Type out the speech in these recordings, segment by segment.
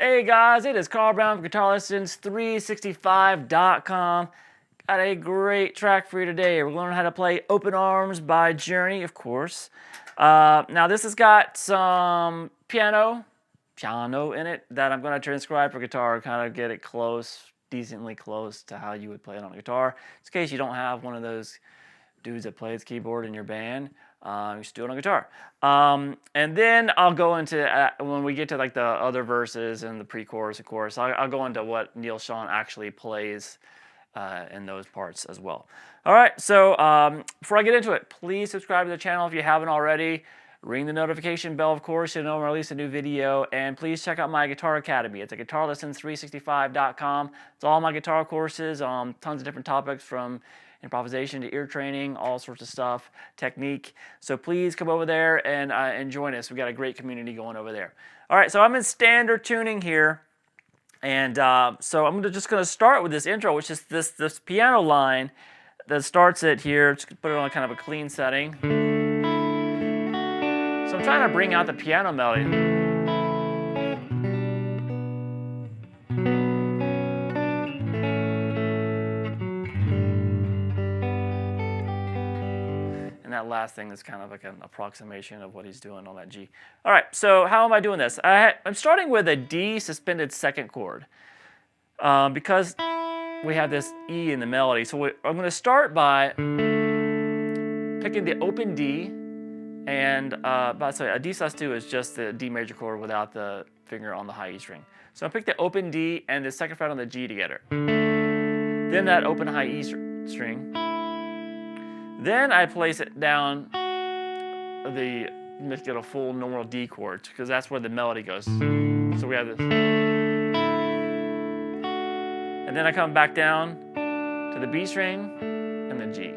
Hey guys, it is Carl Brown from GuitarLessons365.com. Got a great track for you today. We're going to learn how to play Open Arms by Journey, of course. Now this has got some piano in it that I'm going to transcribe for guitar, kind of get it decently close to how you would play it on a guitar. Just in case you don't have one of those dudes that plays keyboard in your band. You should do it on guitar. And then I'll go into, when we get to like the other verses and the pre-chorus and chorus, I'll go into what Neal Schon actually plays in those parts as well. All right, so before I get into it, please subscribe to the channel if you haven't already. Ring the notification bell, of course, so you know when I release a new video. And please check out my Guitar Academy. It's at GuitarLessons365.com. It's all my guitar courses, tons of different topics from improvisation to ear training, all sorts of stuff, technique. So please come over there and join us. We got a great community going over there. All right, so I'm in standard tuning here. And so I'm just going to start with this intro, which is this piano line that starts it here. Just put it on kind of a clean setting. So I'm trying to bring out the piano melody. And that last thing is kind of like an approximation of what he's doing on that G. All right, so how am I doing this? I'm starting with a D suspended second chord because we have this E in the melody. So I'm going to start by picking the open D, and a D sus2 is just the D major chord without the finger on the high E string. So I pick the open D and the second fret on the G together. Then that open high E string. Then I place it down make it a full normal D chord, because that's where the melody goes. So we have this. And then I come back down to the B string and the G.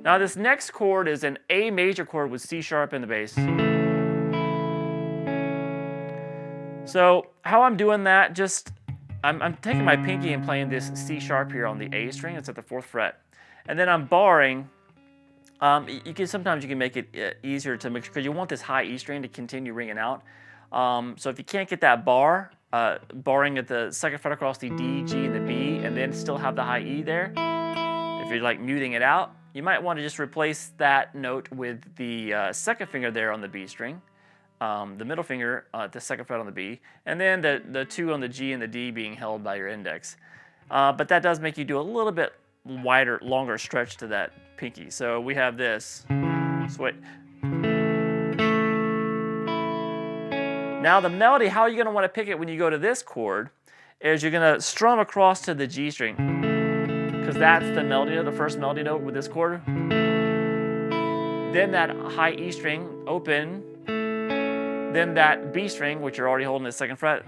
Now this next chord is an A major chord with C sharp in the bass. So how I'm doing that, I'm taking my pinky and playing this C sharp here on the A string. It's at the 4th fret. And then I'm barring. Sometimes you can make it easier to mix, because you want this high E string to continue ringing out. So if you can't get that barring at the 2nd fret across the D, G, and the B, and then still have the high E there, if you're like muting it out, you might want to just replace that note with the 2nd finger there on the B string. The middle finger at the 2nd fret on the B, and then the 2 on the G and the D being held by your index. But that does make you do a little bit wider, longer stretch to that pinky. So we have this. So wait. Now the melody, how you're going to want to pick it when you go to this chord is you're going to strum across to the G string, because that's the melody note, the first melody note with this chord. Then that high E string, open. Then that B string, which you're already holding the 2nd fret.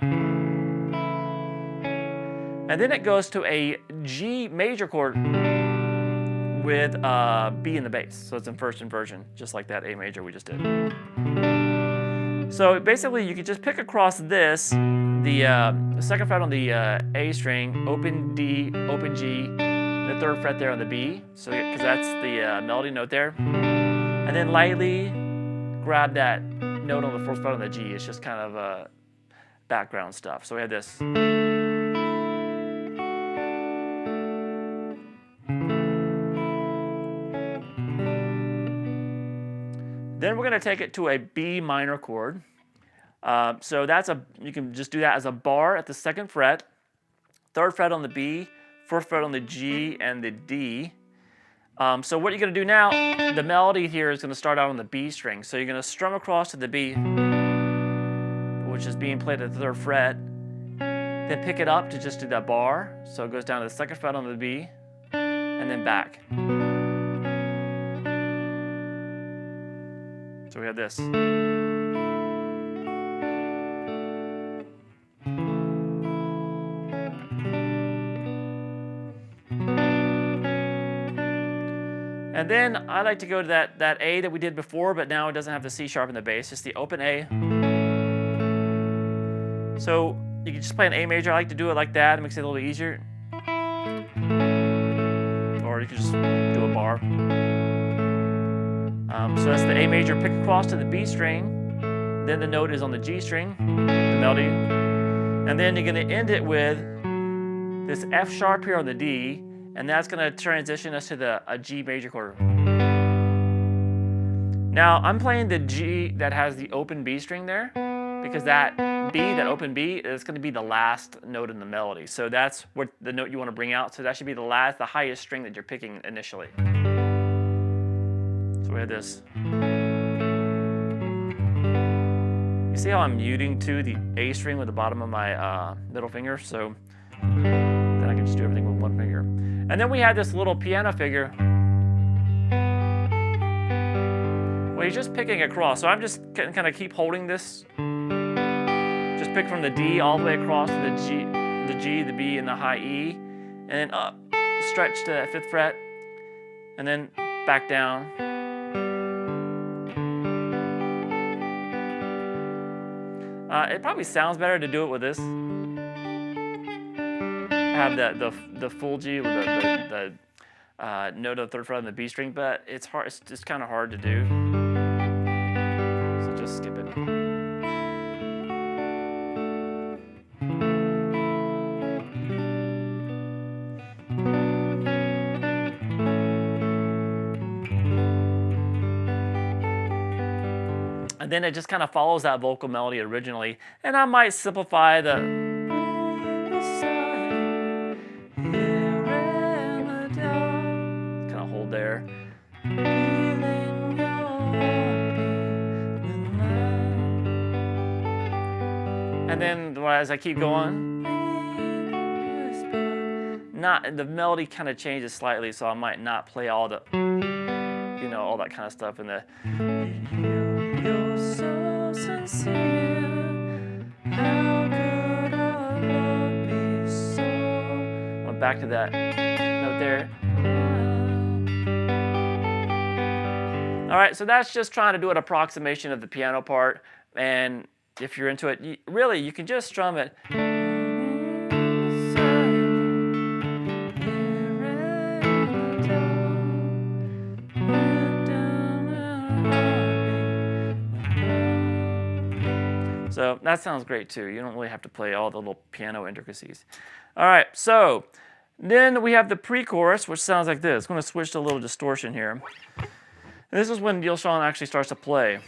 And then it goes to a G major chord with B in the bass. So it's in first inversion, just like that A major we just did. So basically you could just pick across this, the 2nd fret on the A string, open D, open G, the 3rd fret there on the B, so because that's the melody note there. And then lightly grab that note on the 4th fret on the G. It's just kind of background stuff. So we have this. Then we're going to take it to a B minor chord. So you can just do that as a bar at the 2nd fret, 3rd fret on the B, 4th fret on the G, and the D. So what you're going to do now, the melody here is going to start out on the B string. So you're going to strum across to the B, which is being played at the 3rd fret. Then pick it up to just do that bar. So it goes down to the 2nd fret on the B, and then back. So we have this. And then I like to go to that A that we did before, but now it doesn't have the C sharp in the bass, just the open A. So you can just play an A major. I like to do it like that. It makes it a little bit easier. Or you can just do a bar. So that's the A major, pick across to the B string, then the note is on the G string, the melody, and then you're going to end it with this F sharp here on the D, and that's going to transition us to a G major chord. Now I'm playing the G that has the open B string there, because that open B, is going to be the last note in the melody. So that's what the note you want to bring out. So that should be the highest string that you're picking initially. So we have this. You see how I'm muting to the A string with the bottom of my middle finger? So then I can just do everything with one finger. And then we have this little piano figure. Well, he's just picking across. So I'm just kind of keep holding this. Just pick from the D all the way across to the G, the B, and the high E, and then up, stretch to that 5th fret, and then back down. It probably sounds better to do it with this. Have the full G with the note of the 3rd fret on the B string, but it's hard. It's just kind of hard to do. So just skip it. And then it just kind of follows that vocal melody originally. And I might simplify the kind of hold there. And then as I keep going, the melody kind of changes slightly, so I might not play all the, all that kind of stuff in the. You're so sincere. How could our love be so? Went back to that note there. All right, so that's just trying to do an approximation of the piano part, and if you're into it, you can just strum it. So that sounds great too. You don't really have to play all the little piano intricacies. All right, so then we have the pre-chorus, which sounds like this. I'm going to switch to a little distortion here. And this is when Neal Schon actually starts to play.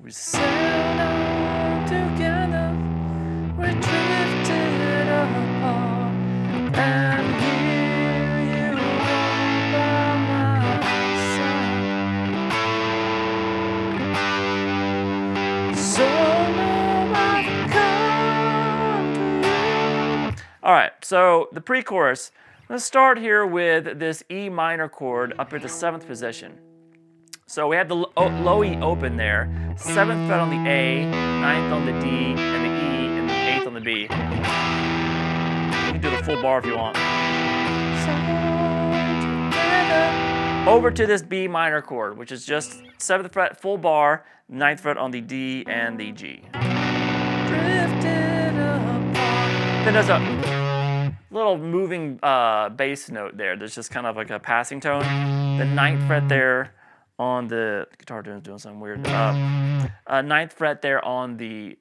We sailed on together, we drifted apart, and here you are by my side. So all right, so the pre-chorus. Let's start here with this E minor chord up at the 7th position. So we have the low E open there, 7th fret on the A, 9th on the D, and the E, and the 8th on the B. You can do the full bar if you want. Over to this B minor chord, which is just 7th fret, full bar, 9th fret on the D and the G. Then there's a little moving bass note there. There's just kind of like a passing tone. The 9th fret there on the guitar doing something weird. 9th fret there on the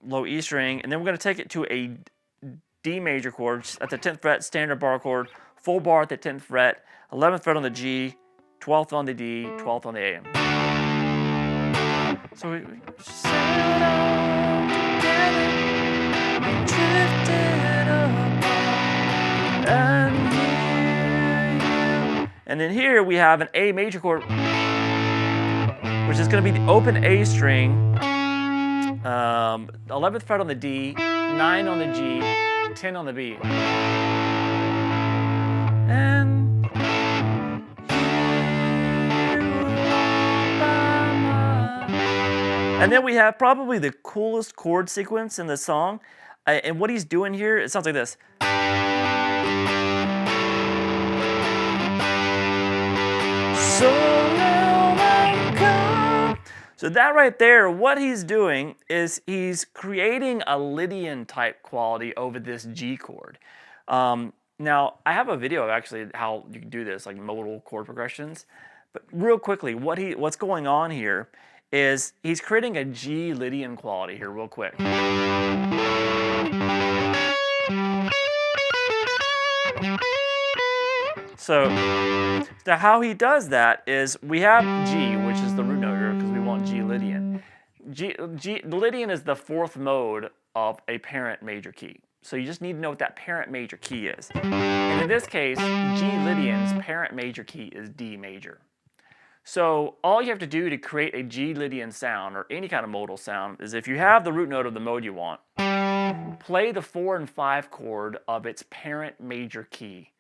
low E string, and then we're going to take it to a D major chord at the 10th fret, standard bar chord, full bar at the 10th fret, 11th fret on the G, 12th on the D, 12th on the A. So we sailed on together. And then here we have an A major chord, which is going to be the open A string, 11th fret on the D, 9 on the G, 10 on the B. And then we have probably the coolest chord sequence in the song. And what he's doing here, it sounds like this. So that right there, what he's doing is he's creating a Lydian type quality over this G chord. Now, I have a video of actually how you can do this, like modal chord progressions. But real quickly, what's going on here is he's creating a G Lydian quality here real quick. So how he does that is we have G, which is the root note here because we want G Lydian. The Lydian is the fourth mode of a parent major key. So you just need to know what that parent major key is. And in this case, G Lydian's parent major key is D major. So all you have to do to create a G Lydian sound or any kind of modal sound is if you have the root note of the mode you want, play the 4 and 5 chord of its parent major key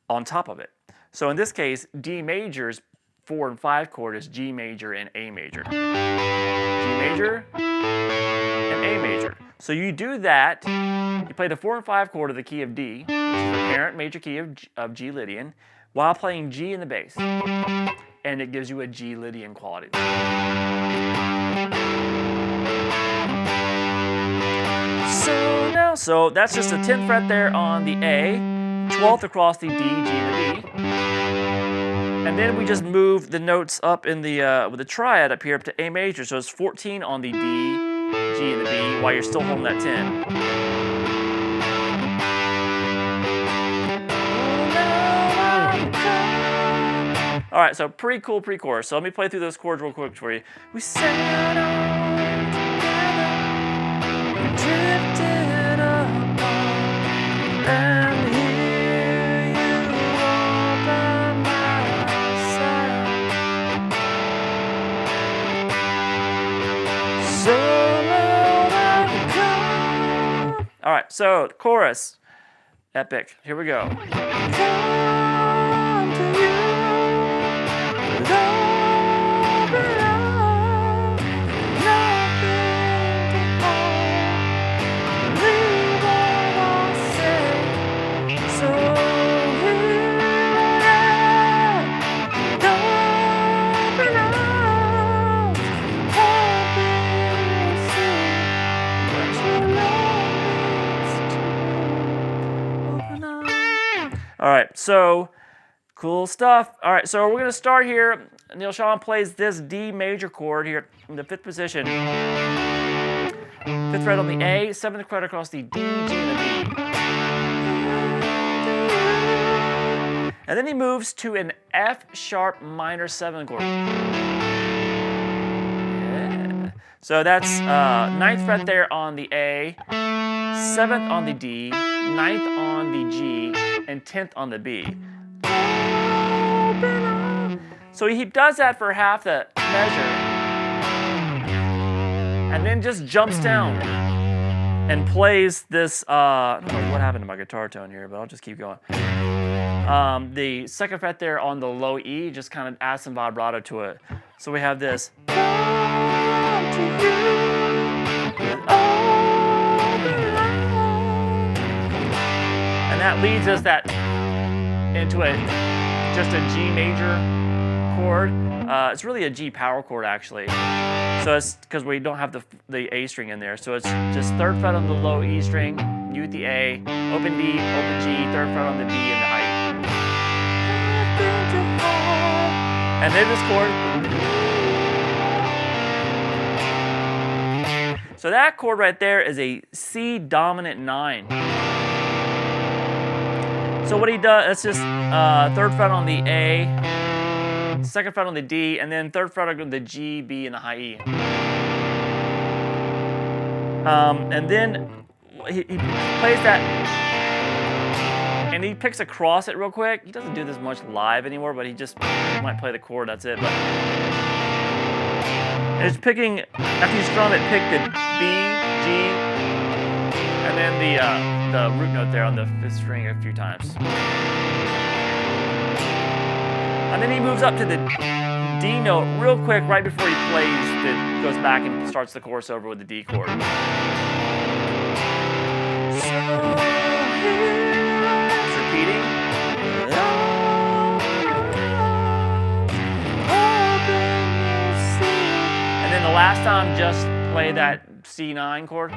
on top of it. So in this case, D major's 4 and 5 chord is G major and A major. G major and A major. So you do that, you play the 4 and 5 chord of the key of D, which is the parent major key of G Lydian, while playing G in the bass. And it gives you a G Lydian quality. So that's just a 10th fret there on the A, 12th across the D, G, and the B. And then we just move the notes up in the with the triad up here up to A major. So it's 14 on the D, G, and the B while you're still holding that 10. All right, so pretty cool pre-chorus. So let me play through those chords real quick for you. We sat on together, we drifted apart, and here you are by my side. So now come. All right, so chorus, epic. Here we go. Come to you. All right, so cool stuff. All right, so we're going to start here. Neal Schon plays this D major chord here in the 5th position. 5th fret on the A, 7th fret across the D, G, and the B. And then he moves to an F sharp minor 7 chord. Yeah. So that's 9th fret there on the A, 7th on the D, 9th on the G, and 10th on the B. So he does that for half the measure, and then just jumps down and plays this, I don't know what happened to my guitar tone here, but I'll just keep going. The 2nd fret there on the low E, just kind of adds some vibrato to it. So we have this. And that leads us into just a G major chord. It's really a G power chord actually. So it's because we don't have the A string in there. So it's just 3rd fret on the low E string, U with the A, open D, open G, 3rd fret on the B and the high. And then this chord. So that chord right there is a C dominant 9. So what he does, it's just 3rd fret on the A, 2nd fret on the D, and then 3rd fret on the G, B, and the high E. And then he plays that, and he picks across it real quick. He doesn't do this much live anymore, but he just might play the chord, that's it. But it's picking, after you strum it, pick the B, G, and then the root note there on the 5th string a few times. And then he moves up to the D note real quick right before he goes back and starts the chorus over with the D chord. It's repeating. And then the last time, just play that C9 chord.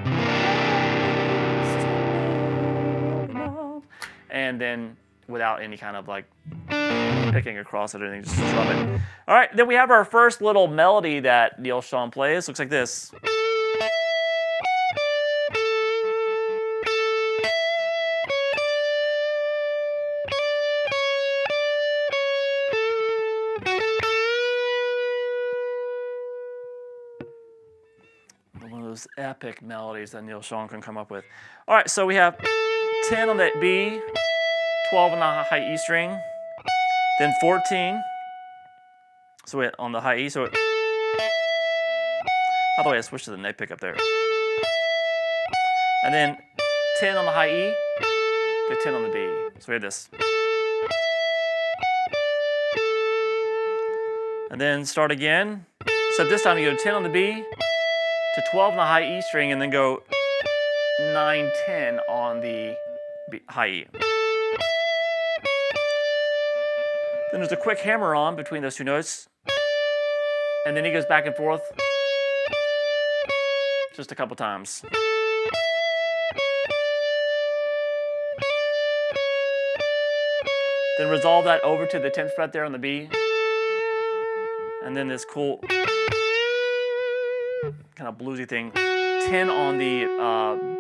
And then without any kind of like picking across it or anything, just strum it. All right, then we have our first little melody that Neal Schon plays. Looks like this. One of those epic melodies that Neal Schon can come up with. All right, so we have 10 on that B, 12 on the high E string, then 14. So we on the high E. So by the way, I switched to the neck pickup there. And then 10 on the high E to 10 on the B. So we have this. And then start again. So this time you go 10 on the B to 12 on the high E string, and then go 9, 10 on the B, high E. Then there's a quick hammer on between those two notes. And then he goes back and forth just a couple times. Then resolve that over to the 10th fret there on the B. And then this cool kind of bluesy thing. 10 on the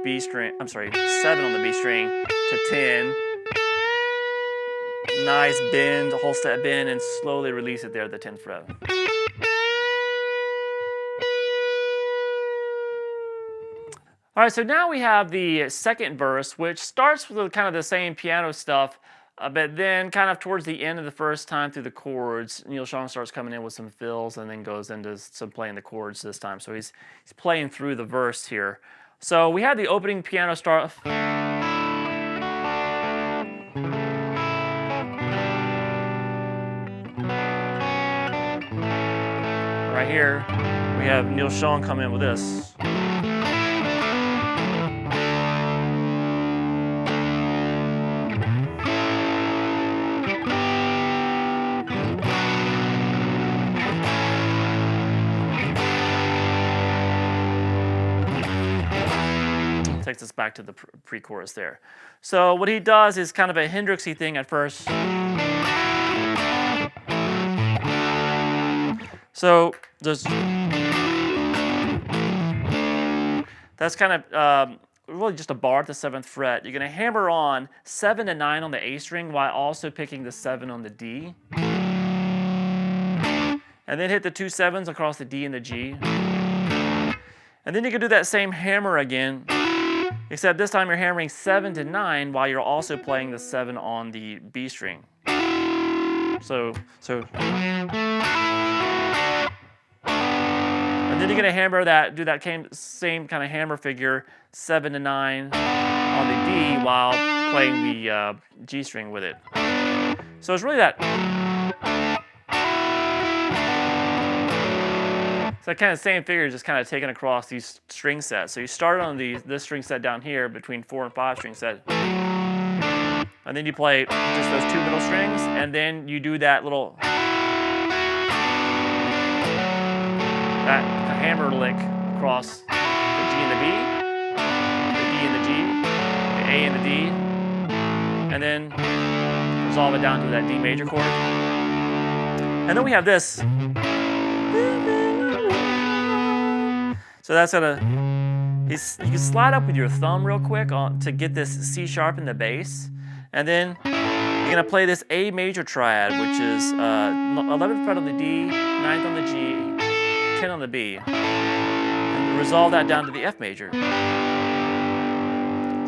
B string, I'm sorry, 7 on the B string to 10. Nice bend, a whole step bend, and slowly release it there at the 10th fret. All right, so now we have the second verse, which starts with kind of the same piano stuff, but then kind of towards the end of the first time through the chords, Neal Schon starts coming in with some fills and then goes into some playing the chords this time. So he's playing through the verse here. So we have the opening piano start. Right here, we have Neal Schon come in with this. Takes us back to the pre-chorus there. So what he does is kind of a Hendrixy thing at first. So there's that's kind of really just a bar at the 7th fret. You're going to hammer on 7 and 9 on the A string while also picking the 7 on the D. And then hit the 2 7s across the D and the G. And then you can do that same hammer again, except this time you're hammering 7 to 9 while you're also playing the 7 on the B string. So and then you're going to hammer that, do that same kind of hammer figure, 7 to 9 on the D while playing the G string with it. So it's really that. So that kind of same figure is just kind of taken across these string sets. So you start on this string set down here between 4 and 5 string set. And then you play just those 2 middle strings, and then you do that little that hammer lick across the G and the B, the D and the G, the A and the D, and then resolve it down to that D major chord. And then we have this. So that's gonna, you can slide up with your thumb real quick to get this C sharp in the bass, and then you're gonna play this A major triad, which is 11th fret on the D, 9th on the G, 10 on the B, and resolve that down to the F major.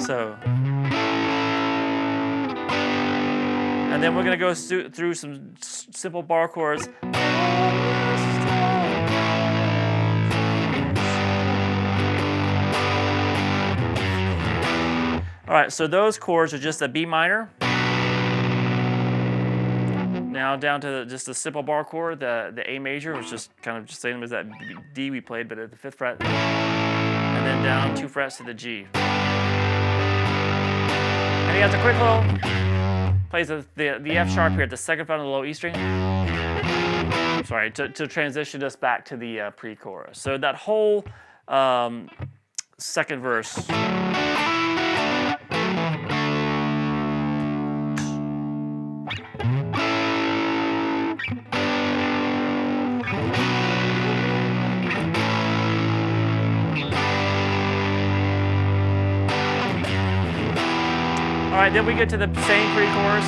So, and then we're gonna go through some simple bar chords. All right, so those chords are just a B minor. Now down to just a simple bar chord, the A major, which is kind of just same as that D we played, but at the 5th fret. And then down 2 frets to the G. And he has a quick little, plays the F sharp here at the 2nd fret on the low E string. Sorry, to transition us back to the pre-chorus. So that whole second verse. right, then we get to the same pre-chorus.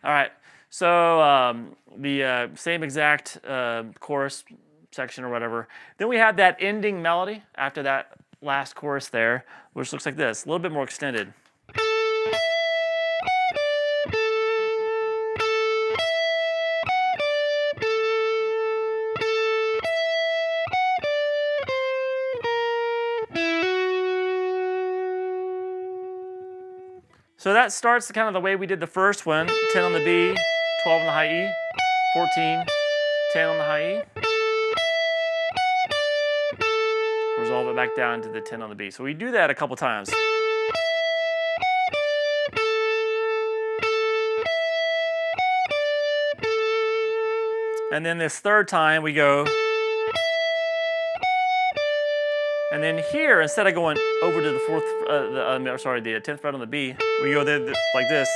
All right, so the same exact chorus section or whatever. Then we have that ending melody after that last chorus there, which looks like this, a little bit more extended. So that starts kind of the way we did the first one, 10 on the B, 12 on the high E, 14, 10 on the high E. Resolve it back down to the 10 on the B. So we do that a couple times. And then this third time we go, and then here, instead of going over to the fourth, the 10th fret on the B, we go there like this.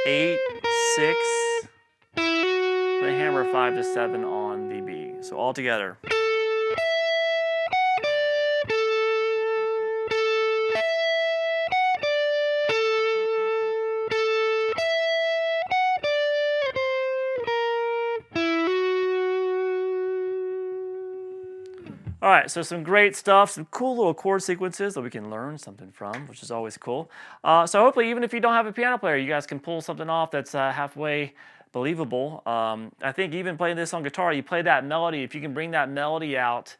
8, 6, and a hammer 5 to 7 on the B. So all together. All right, so some great stuff, some cool little chord sequences that we can learn something from, which is always cool. So hopefully, even if you don't have a piano player, you guys can pull something off that's halfway believable. I think even playing this on guitar, you play that melody. If you can bring that melody out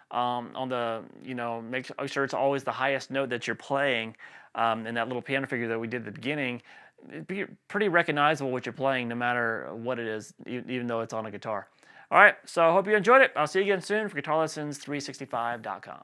on the, make sure it's always the highest note that you're playing, in that little piano figure that we did at the beginning, it'd be pretty recognizable what you're playing, no matter what it is, even though it's on a guitar. All right, so I hope you enjoyed it. I'll see you again soon for GuitarLessons365.com.